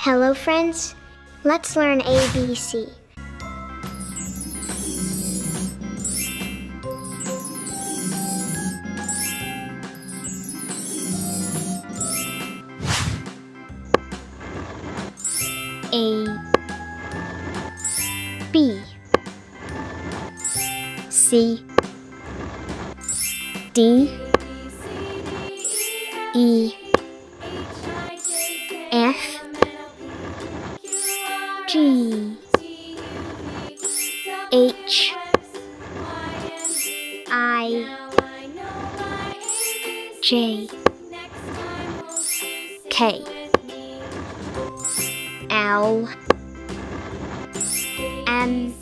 Hello friends, let's learn ABC. A B C D E F G H I J K L M